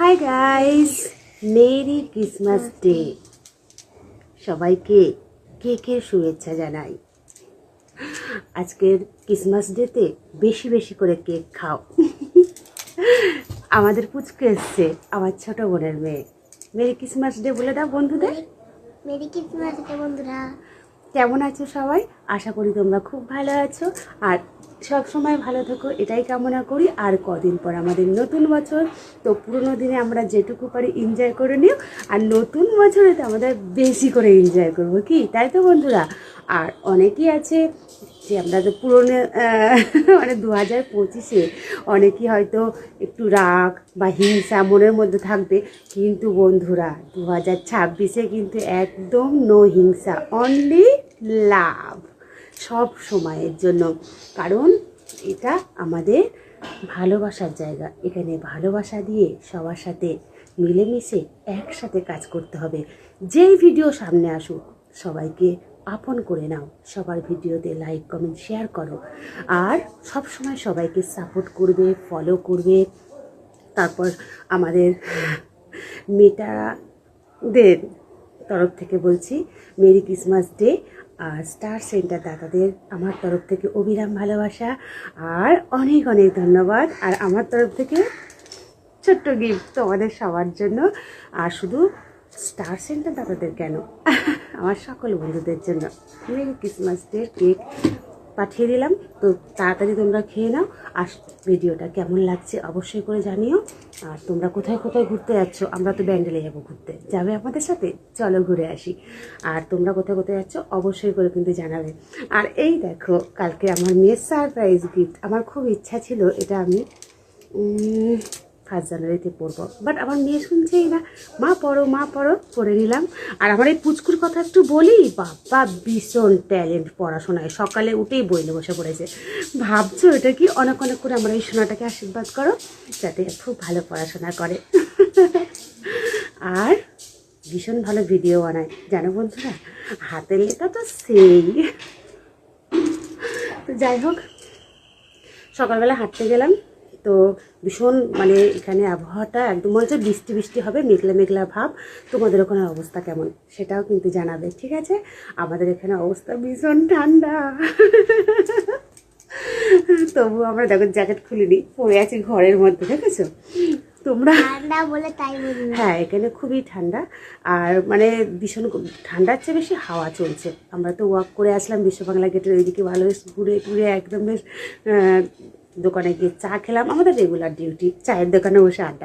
Hi guys, merry Christmas day. সবাইকে কেকের শুভেচ্ছা জানাই। আজকের ক্রিসমাস ডেতে বেশি বেশি করে কেক খাও। আমাদের পুচকে এসছে, আমার ছোট বোনের মেয়ে। মেরি ক্রিসমাস ডে বলে দাও বন্ধুদের। মেরি ক্রিসমাস ডে বন্ধুরা। কেমন আছো সবাই? আশা করি তোমরা খুব ভালো আছো আর সব সময় ভালো থাকো, এটাই কামনা করি। আর কদিন পর আমাদের নতুন বছর, তো পুরোনো দিনে আমরা যেটুকু পারি এনজয় করে নিও, আর নতুন বছরে তো আমাদের বেশি করে এনজয় করবো, কি তাই তো বন্ধুরা? আর অনেকেই আছে যে আমরা তো পুরোনো মানে 2025-এ অনেকেই হয়তো একটু রাগ বা হিংসা মনের মধ্যে থাকবে, কিন্তু বন্ধুরা 2026-এ কিন্তু একদম নো হিংসা, অনলি লাভ সব সময়ের জন্য। কারণ এটা আমাদের ভালোবাসার জায়গা, এখানে ভালোবাসা দিয়ে সবার সাথে মিলেমিশে একসাথে কাজ করতে হবে। যেই ভিডিও সামনে আসুক সবাইকে আপন করে নাও, সবার ভিডিওতে লাইক কমেন্ট শেয়ার করো, আর সব সময় সবাইকে সাপোর্ট করবে, ফলো করবে। তারপর আমাদের মেটাদের তরফ থেকে বলছি মেরি ক্রিসমাস ডে। আর স্টার সেন্টার দাদাদের আমার তরফ থেকে অবিরাম ভালোবাসা আর অনেক অনেক ধন্যবাদ। আর আমার তরফ থেকে ছোট্ট গিফট তোমাদের সবার জন্য। আর শুধু স্টার সেন্টার দাদাদের কেন, আমার সকল বন্ধুদের জন্য মেরি ক্রিসমাস ডে কেক পাঠিয়ে দিলাম। তো তাড়াতাড়ি তোমরা খেয়ে নাও। আর ভিডিওটা কেমন লাগছে অবশ্যই করে জানিও। আর তোমরা কোথায় কোথায় ঘুরতে যাচ্ছ? আমরা তো ব্যান্ডেলে যাবো ঘুরতে, যাবে আমাদের সাথে? চলো ঘুরে আসি। আর তোমরা কোথায় কোথায় যাচ্ছ অবশ্যই করে কিন্তু জানাবে। আর এই দেখো, কালকে আমার মেয়ের সারপ্রাইজ গিফট। আমার খুব ইচ্ছা ছিল এটা আমি 1 জানুয়ারিতে পড়বো, বাট আমার মেয়ে শুনছেই না। মা পড়ো, মা পড়ো, পড়ে নিলাম। আর আমার এই পুচকুর কথা একটু বলি, বাবা ভীষণ ট্যালেন্ট পড়াশোনায়, সকালে উঠেই বইলে বসে পড়েছে। ভাবছো এটা কি? অনেক অনেক করে আমার এই সোনাটাকে আশীর্বাদ করো যাতে খুব ভালো পড়াশোনা করে। আর ভীষণ ভালো ভিডিও বানায় জানো বন্ধুরা, হাতের লেখা তো সেই। তো যাই হোক, সকালবেলা হাঁটতে গেলাম, তো ভীষণ মানে এখানে আবহাওয়াটা একদম মনে হচ্ছে বৃষ্টি বৃষ্টি হবে, মেঘলা মেঘলা ভাব। তোমাদের ওখানে অবস্থা কেমন সেটাও কিন্তু জানাবে, ঠিক আছে? আমাদের এখানে অবস্থা ভীষণ ঠান্ডা। তবু আমরা দেখো জ্যাকেট খুলিনি, পরে আছি ঘরের মধ্যে, দেখেছো তোমরা? ঠান্ডা বলে তাই বলি। হ্যাঁ, এখানে খুবই ঠান্ডা। আর মানে ভীষণ ঠান্ডার চেয়ে বেশি হাওয়া চলছে। আমরা তো ওয়াক করে আসলাম বিশ্ব বাংলা গেটের ওইদিকে, ভালো বেশ ঘুরে ঘুরে একদম বেশ দোকানে গিয়ে চা খেলাম। আমাদের রেগুলার ডিউটি চায়ের দোকানে বসে আড্ডা